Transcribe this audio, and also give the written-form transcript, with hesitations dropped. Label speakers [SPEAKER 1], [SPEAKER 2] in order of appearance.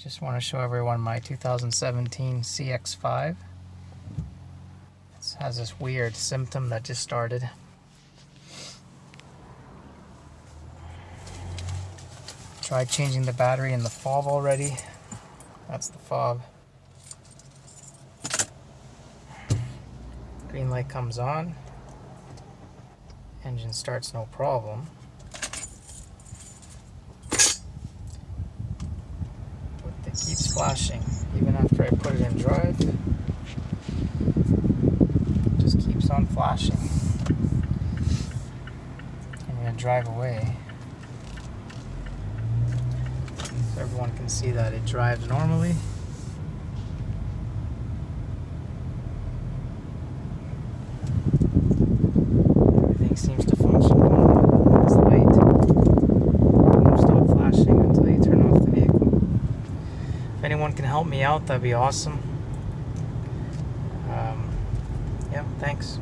[SPEAKER 1] Just want to show everyone my 2017 CX-5. It has this weird symptom that just started. Tried changing the battery in the fob already. That's the fob. Green light comes on. Engine starts no problem. It keeps flashing even after I put it in drive. It just keeps on flashing. I'm going to drive away so everyone can see that it drives normally. Everything seems to function. That's the light. It won't stop flashing until you turn off the vehicle. If anyone can help me out, that'd be awesome. Yeah, thanks.